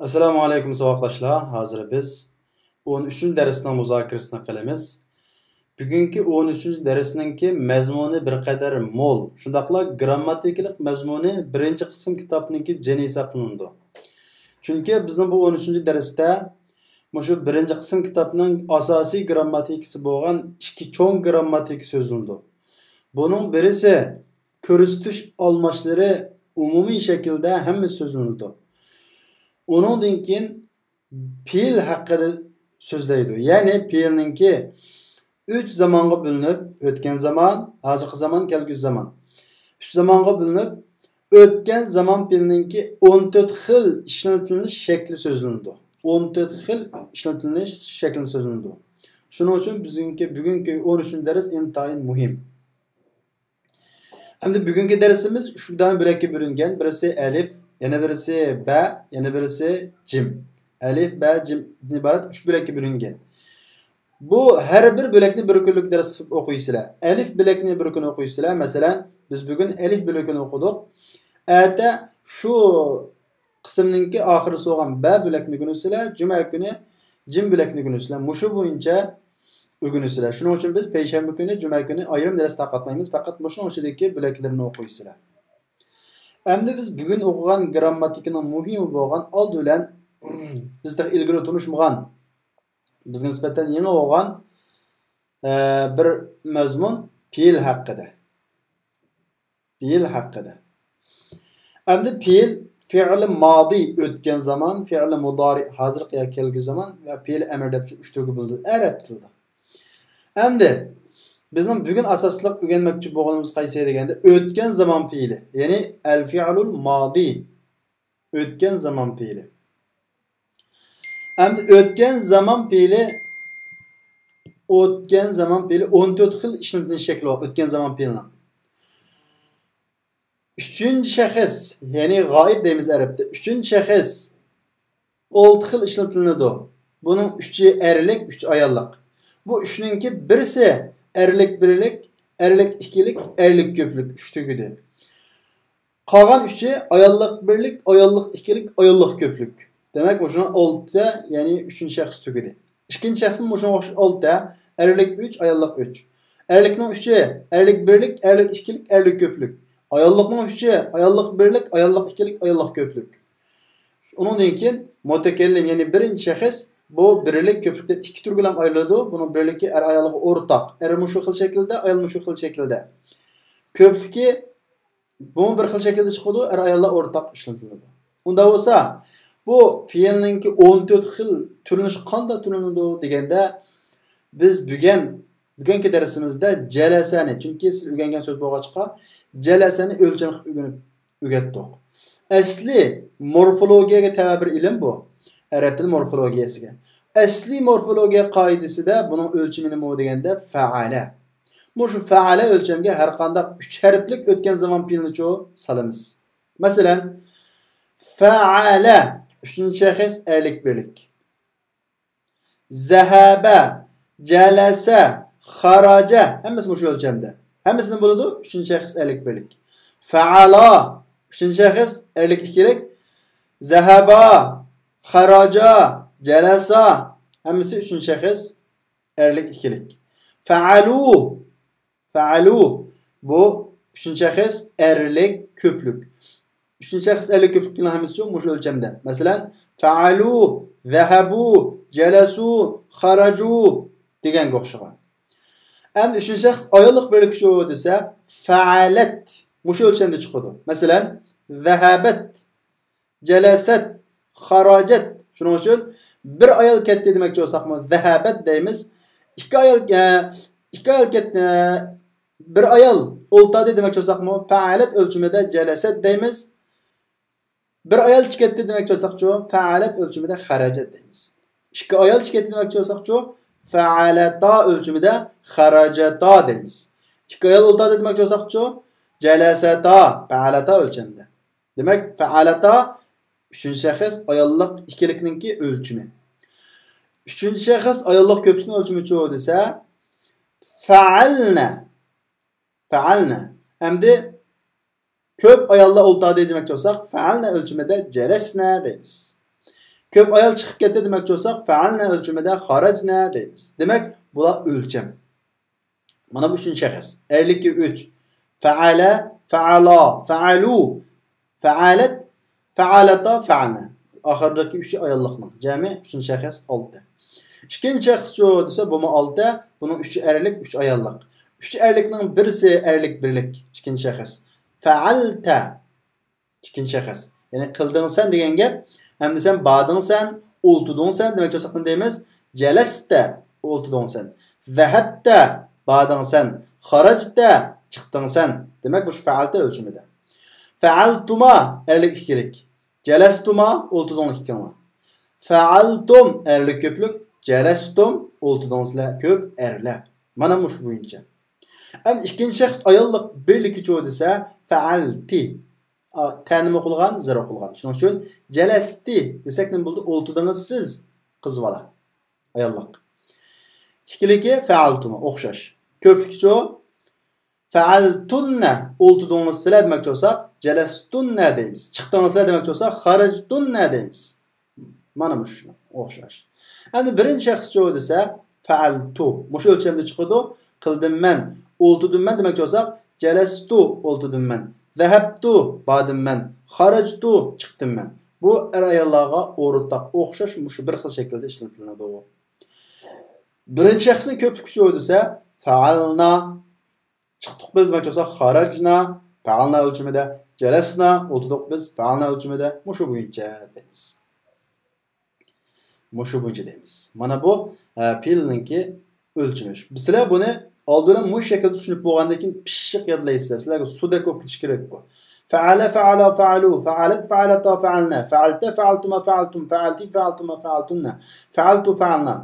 Assalomu alaykum saboqdoshlar. Hozir biz 13-darsning muzokarasini qilamiz. Bugungi 13-darsningki mazmuni bir qadar mo'l. Shundaqla grammatikalik mazmuni birinchi qism kitobningki jini hisoblanadi. Chunki bizning bu 13-darsda shu birinchi qism kitobning asosiy grammatikasi bo'lgan ikki cho'ng grammatik so'zlandi. Buning birisi ko'rsatish almashlari umumiy shaklda hamma so'zlanadi. Onundan keyin fe'l haqida so'zlaydi. Ya'ni fe'lninki 3 zamonga bo'linib, o'tgan zaman, hozirgi zaman, kelgusi zaman. 3 zamonga bo'linib, o'tgan zaman fe'lninki 14 xil ishlatilish shakli so'zlanadi. 14 xil ishlatilish shakli so'zlanadi. Shuning uchun bugungi 13-dars intayin muhim. Endi bugungi darsimiz shundan bo'lakka bo'lingan. Birisi alif, yana birisi ba, yana birisi jim. Alif, ba, jim iborat 3 bo'lakka bo'lingan. Bu har bir bo'lakni bir kunlik dars qilib o'qiysizlar. Alif bo'lakni bir kun o'qiysizlar. Masalan, biz bugun alif bo'lakini o'qidik. Ata shu qismninki oxiri so'g'an ba bo'lakni kunisizlar, juma kuni jim bo'lakni kunisizlar. Mushu bo'yicha o'rganisizlar. Shuning uchun biz payshanba kuni, juma kuni ayrim dars taqatmaymiz, faqat mushuning ichidagi bo'laklarni o'qiysizlar. Endi biz bugun o'qigan grammatikaning muhimi bo'lgan oldi bilan bizda ilgari tunishmagan, bizga nisbatan yangi bo'lgan bir mazmun fe'l haqida. Fe'l haqida. Endi fe'l fi'li modi o'tgan zaman, fi'li mudori hozirgi yoki kelgusi zaman va fe'l amr deb 3 turga bo'linadi arab tilida. Endi bizning bugun asosliq o'rganmoqchi bo'lganimiz qaysi deganda o'tgan zaman fe'li, ya'ni al-fi'lul modi. O'tgan zaman fe'li. Endi o'tgan zaman fe'li 14 xil ishlatilish shakli bor o'tgan zaman fe'lining. Üçüncü şahıs, ya'ni g'oib deymiz arabda. Üçüncü şahıs 6 xil ishlatiladi. Buning 3i erlik, 3 ayollik. Bu üçninki birisi erlik birlik, erlik ikilik, erlik ko'plik 3 tugidi. Qolgan 3i ayollik birlik, ayollik ikilik, ayollik ko'plik. Demak, bu shuni 6ta, ya'ni 3-chi shaxs tugidi. Ikkinchi shaxsning bu shuni 6ta, erlik 3, ayollik 3. Erlikning 3i erlik birlik, erlik ikilik, erlik ko'plik. Ayollikning 3i ayollik birlik, ayollik ikilik, ayollik ko'plik. Undan keyin mutakallim, ya'ni birinchi shaxs bu birlik ko'plik deb 2 turga ham ayriladi. Buning birligi er ayolga o'rtaq. Er mushu xil shaklda, ayol mushu xil shaklda. Ko'pligi bu bir xil shaklda chiqadi, er ayollar o'rtaq ishlatiladi. Unda bo'lsa, bu fe'lninki 14 xil turinishi qanday turinadi deganda biz bugungi darsimizda jalasani, chunki siz o'rgangan so'z bo'lg'achqa jalasani o'lcham qilib o'rgatdik. Asli morfologiyaga tabi bir ilm bu. Arab tili morfologiyasiga. Asli morfologiya qoidasida buning o'lchami nima deganda faala. Bu shu faala o'lchamga har qanday 3 harflik o'tgan zaman fe'lni solamiz. Masalan, faala 3-chi shaxs erlik birlik. Zahaba, jalasa, kharaja hammasi shu o'lchamda. Hammasini bo'ladi 3-chi shaxs erlik birlik. Faala 3-chi shaxs erlik ikilik. Zahaba, kharaja, jalasa hammasi 3-chi shaxs erlik ikilik. Fa'alu bu 3-chi shaxs erlik ko'plik. 3-chi shaxs erlik ko'plik bilan hammasi shu o'lchamda. Masalan, fa'alu, zahabu, jalasu, kharaju deganga o'xshagan. Endi 3-chi shaxs ayollik birlik shu desa, fa'alat shu o'lchamda chiqadi. Masalan, zahabat, jalasat, kharajat. Shuning uchun bir ayol ketdi demoqchi bo'lsak-mi, zahabat deymiz. Ikki ayol ketdi, bir ayol o'ltadi demoqchi bo'lsak-mi, fa'alat o'lchimida jalasat deymiz. Bir ayol ketdi demoqchi bo'lsak-chi, fa'alat o'lchimida kharajat deymiz. Ikki ayol ketdi demoqchi bo'lsak-chi, fa'alata o'lchimida kharajata deymiz. Ikki ayol o'ltadi demoqchi bo'lsak-chi, jalasata, fa'alata o'lchimida. Demak, fa'alata 3-chi shaxs ayollik ikilikninki o'lchimi. 3-chi shaxs ayollik ko'plikning o'lchimi desa, fa'alna. Endi ko'p ayollar o'ltadi demoqchi bo'lsak, fa'alna o'lchimida jalasna deymiz. Köp ayol chiqib ketdi demoqchi bo'lsak, fa'alna o'lchimida kharajna deymiz. Demak, bular o'lcham. Mana bu 3-shaxs. Erlikki 3. Fa'ala, fa'ala, fa'alu, fa'alat, fa'alata, fa'alna. Oxirdagi 3 ayollikning jami 3-shaxs 6. İkinci shaxscho desa, bu 6, buning 3 erlik, 3 ayollik. 3 erlikning birisi erlik birlik, ikinci shaxs. Fa'alta, ikinci shaxs. Ya'ni qilding sen degan gap. Hamda sen bading sen, o'ltiding sen demak bo'lsak nima deymiz? Jalasta, o'ltiding sen. Zahabta, bading sen. Kharajta, chiqding sen. Demak bu fa'alta o'lchimida. Fa'altuma erlik ikkilik. Jalastuma o'ltiding ikkilik. Fa'altum erlik ko'plik. Jalastum o'ltidingizlar ko'p erlar. Mana bu bo'yicha. Ham ikkinchi shaxs ayollik birligi cho desa fa'alti. Ta'nim o'qilgan, zir o'qilgan. Shuning uchun jalasti desak nima bo'ldi? O'ltidingiz siz qiz bola. Ayollik. Ikkiligi fa'altuma o'xshash. Ko'plik cho fa'altunna o'ltidingiz sizlar demoqchi bo'lsak, jalastunna deymiz. Chiqdingizlar demoqchi bo'lsak, kharajtunna deymiz. Mana bu shuni o'xshash. Endi birinchi shaxs cho desa fa'altu. Mush o'lchamda chiqadi. Qildim men, o'ltidim men demoqchi bo'lsak, jalastu o'ltidim men. Zahabtu badim men, kharajtu chiqdim men. Bu ayollarga o'rtaq o'xshash mushu bir xil shaklda ishlatiladi. Birinchi shaxsning ko'plik kuchi desa fa'alna chiqdik biz demoqchi bo'lsak, kharajna fa'alna o'lchimida, jalasna o'ltidik biz fa'alna o'lchimida mushu bo'yicha deymiz. Mushu bo'yicha deymiz. Mana bu fe'lninki o'lchimi. Bizlar buni oldindan bu shaklda tushunib bo'lgandan keyin pishiq yodlaysizlar. Sizlarga suda ko'p ketish kerak bu. Fa'ala, fa'ala, fa'alu, fa'alat, fa'alata, fa'alna, fa'alta, fa'altuma, fa'altum, fa'alti, fa'altuma, fa'altunna, fa'altu, fa'alna.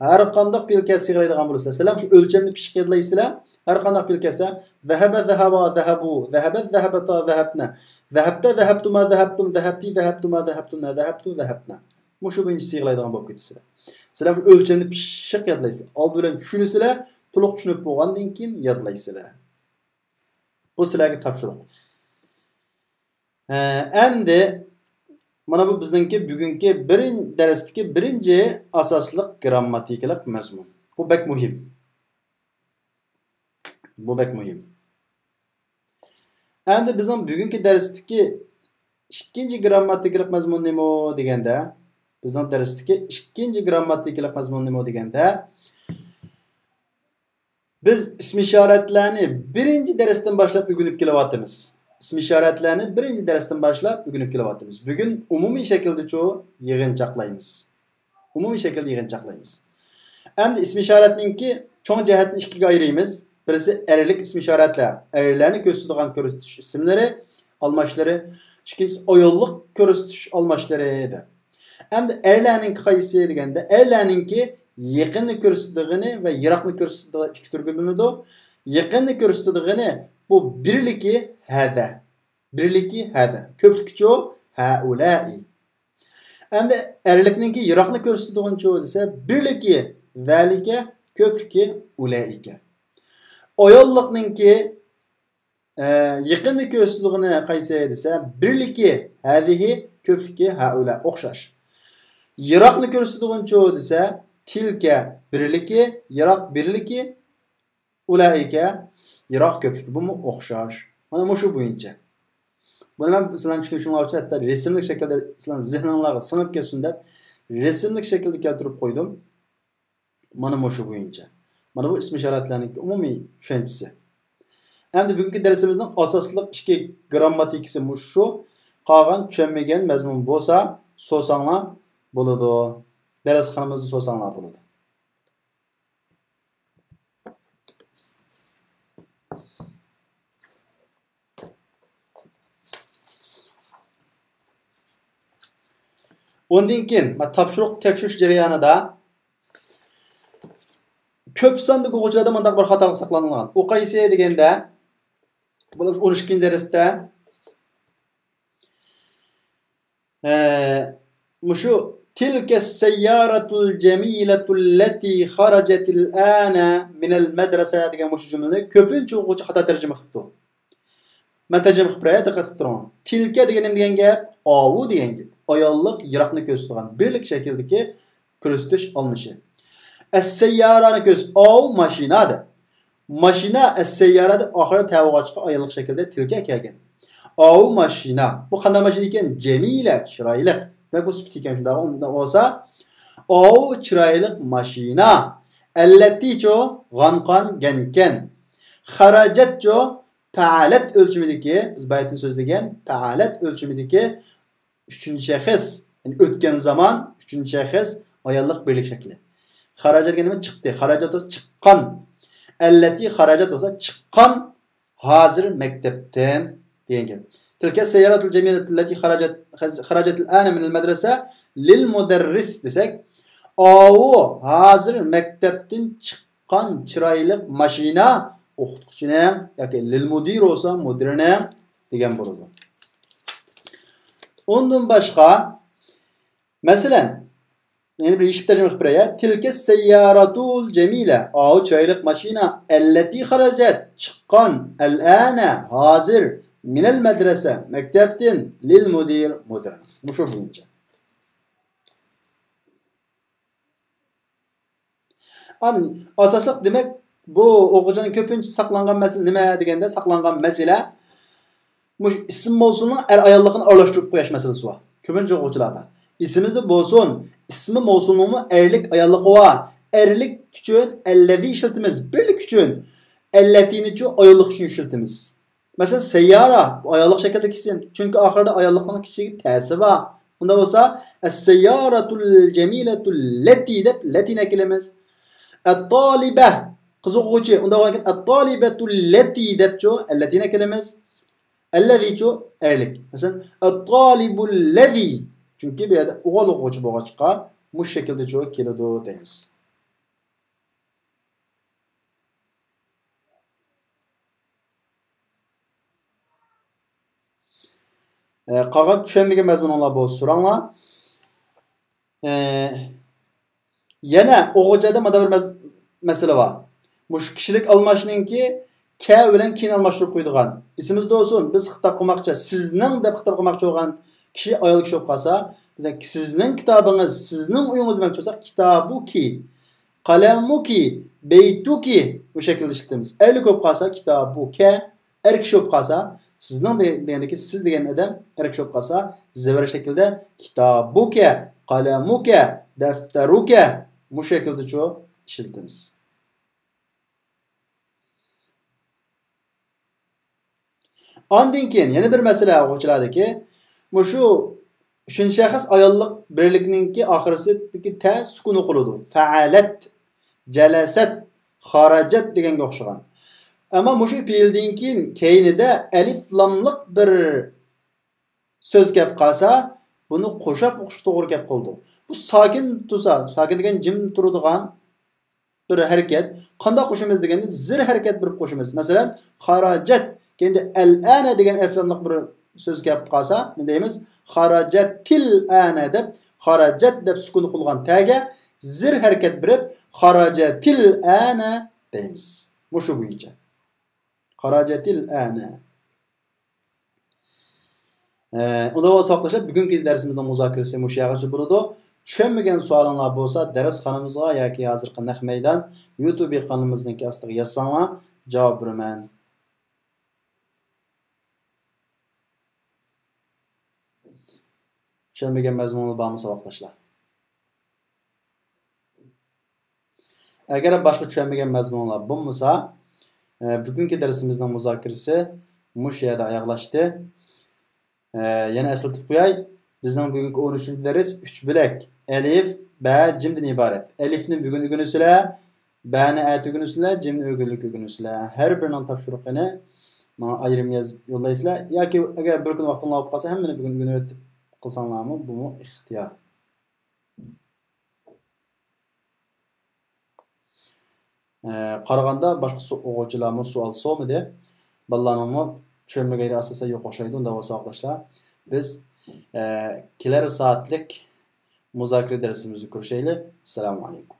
Har qanday fe'l sig'raydigan bo'lsa, sizlar shu o'lchamni pishiq yodlaysizlar. Har qanday fe'l kelsa, zahaba, zahaba, zahabu, zahaba, zahabata, zahabna, zahabta, zahabtuma, zahabtum, zahabti, zahabtuma, zahabtunna, zahabtu, zahabna. Mushu birinchi sig'raydigan bo'lib ketisizlar. Sizlar shu o'lchamni pishiq yodlaysizlar. Old bilan tushunisizlar, to'liq tushunib bo'lgandan keyin yodlaysizlar. Bu sizlarga topshiriq. Endi mana bu bizningki bugungi darsdagi birinchi asosliq grammatikalik mazmun. Bu bek muhim. Bu bek muhim. Endi bizning bugungi darsdagi ikkinchi grammatikalik mazmun nima deganda, bizning darsdagi ikkinchi grammatikalik mazmun nima deganda, biz ism ishoratlarni birinchi darsdan boshlab o'rganib kelyapmiz. İsm işaretlerini birinchi darsdan boshlab o'rganib kelyapmiz. Bugun umumiy shaklda yig'inchoqlaymiz. Umumiy shaklda yig'inchoqlaymiz. Endi ism ishoratninki cho'ng jihatni ikkiga ayiramiz. Birisi erlik ism ishoratlar, erlarni ko'rsatadigan ko'rsatish ismlari, almashlari. Ikkinchisi ayollik ko'rsatish almashlari edi. Endi erlarning qaysi deganda, erlarninki yaqinni ko'rsatilgani va yiroqni ko'rsatilgan ikki turga bo'linadi. Yaqinni ko'rsatilgani bu birligi hada. Birligi hada. Ko'plikchi haulai. Endi erlikninki yiroqni ko'rsatadigan desa birligi zalika, ko'pligi ulaika. Ayollikninki yaqinni ko'rsatilgani qaysi desa birligi hadihi, ko'pligi haula o'xshash. Yiroqni ko'rsatadigan desa tilka birligi, yiroq birligi, ulaika yiroq ko'pligi. Bu o'xshash. Mana shu bo'yicha. Buni men sizlarga tushunishim uchun hatto rasmlik shaklda sizlarning zihningizga singib ketsin deb rasmlik shaklda keltirib qo'ydim. Mana shu bo'yicha. Mana bu ism ishoratlarning umumiy tushunchasi. Endi bugungi darsimizning asosliq ikki grammatikasi shu. Qolgan tushunmagan mazmun bo'lsa, so'sanglar bo'ladi. Darsxonamizda so'sanglar bo'ladi. Ondan keyin topshiriq tekshirish jarayonida ko'p sonli o'quvchilarda bunday bir xatolik saqlangan. U qaysi deganda, bu 12-darsda mushu tilka sayyaratul jamilatul lati kharajatil ana min al madrasa degan mushu jumlani ko'pincha o'quvchi xato tarjima qilibdi. Men tercüme qilib beray, diqqat qilib turing. Tilka degan nima degan gap? Ovu degan gap. Ayollik yiroqni ko'rsatgan birlik shakldagi ko'rsatish olmishi. As-sayyarani ko'rsat. Ovu mashinada. Mashina as-sayyarada oxiri tavog'a chiqqan ayollik shaklda tilka kelgan. Ovu mashina. Bu qanday mashina ekan? Jamila, chiroyli. Demak bu sifat ekan shunda. Unda bo'lsa ovu chiroyli mashina. Allati cho g'anqan gankan. Xarajat cho fa'alat o'lchimidagi, biz baytni so'zlagan fa'alat o'lchimidagi 3-shaxs, ya'ni o'tgan zaman 3-shaxs ayollik birlik shakli. Xarajat degan nima? Chiqdi. Xarajat bo'lsa chiqqan. Allati xarajat bo'lsa chiqqan hozir maktabdan degan gap. Tilka sayyaratul jamilatu allati xarajat al-ana min al-madrasa lil mudarris desak, ovu hozir maktabdan chiqqan chiroyli mashina o'qituvchining yoki lil mudir bo'lsa mudirning degan bo'ladi. Undan boshqa masalan yani bir eshib tarjima qilib beray. Tilka sayyaratul jamila. Ovu chiroyli mashina allati xarajat chiqqan al-ana hozir min al-madrasa maktabdan lil mudir mudir. Bu shu bo'yicha. Asosliq demak bu o'quvchining ko'pincha saqlangan masala nima deganda saqlangan masala mush ism mavsulining ayolligini aralashtirib qo'yish masalasi bor. Ko'pincha o'quvchilarda ismimizda bo'lsin, ismi mavsulning erlik ayolligi va erlik uchun allazi ishlatamiz, birlik uchun allatini uchun ayollik uchun ishlatamiz. Masalan, sayyara bu ayollik shaklda kelsin, chunki oxirida ayollikning kichigi ta'siri bor. Unda bo'lsa as-sayyaratul jamilatul lati deb latina kelamiz. At-taliba qiziquvchi, unda bo'lgan at-talibatul lati debcho allatina kelamiz. Allazi-chu erlik. Masalan, at-talibul lazi chunki bu yerda o'g'il o'quvchi bo'lg'achqa bu shaklda chu keladi deymiz. Qolgan tushunmagan mazmunlar bo'lsa so'ranglar. Yana o'g'ilchada mana bir masala bor. Mush kishilik almashningki ka bilan kin almashtirib qo'ydigan. Isimiz bo'lsin, biz xitob qilmoqchi, sizning deb xitob qilmoqchi bo'lgan kishi ayol kishi bo'lib qolsa, bizning sizning kitobingiz, sizning uyingiz bilan bo'lsa kitobuki, qalamuki, baytuki bu shaklda ishlatamiz. Erli ko'p qolsa kitobuka, er kishi bo'lib qolsa, sizning degandagi siz degan adam er kishi bo'lib qolsa, zavr shaklda kitobuka, qalamuka, daftaruka bu shaklda ishlatamiz. Ondan keyin yana bir masala o'quvchilardagi, shu 3-shaxs ayollik birlikninki oxirisidagi ta sukun o'qiladi. Fa'alat, jalasat, xarajat deganga o'xshagan. Ammo shu fe'ldan keyin keyinida alif lamliq bir so'z kelib qolsa, buni qo'shib o'qish to'g'ri kelib qoldi. Bu sokin tursa, sokin degan jim turadigan bir harakat. Qanday qo'shamiz deganda zir harakat berib qo'shamiz. Masalan, xarajat endi al-ana degan aliflamliq bir so'z kelib qolsa, ne deymiz? Xarajatil ana deb, xarajat deb sukun qilgan taga zir harakat berib, xarajatil ana deymiz. Bu shu bo'yicha. Xarajatil ana. Unda saqlashib, bugungi darsimizning muzokarasi shu yergacha bo'ladi. Tushunmagan savolinglar bo'lsa, darsxonamizga yoki hozirgi nahv maydon YouTube kanalimizning ostiga yozsanglar, javob beraman. Tushunmagan mazmunlar bormi savoldoshlar? Agar boshqa tushunmagan mazmunlar bo'lmasa, bugungi darsimizning muzokarasi mush yerda oyoqlashdi. Yana eslatib qo'yay, bizning bugungi 13-dars 3 bo'lak. Alif, ba, jimdan iborat. Alifni bugun o'rganisizlar, bani at o'rganisizlar, jimni o'rganlik o'rganisizlar. Har birining topshiriqini mana ayrim yozib yo'llaysizlar yoki agar bir kun vaqtingiz olib qolsa, hammani bugun o'rganib qilsanglarmi, bu ixtiyor. Qaraganda boshqa o'quvchilarimiz savol so'midi. Balalarning tushunmagan asosan yo'q o'xshaydi. Unda bo'lsa arkadaşlar, biz kelar soatlik muzokara darsimizni ko'rishaylik. Assalomu alaykum.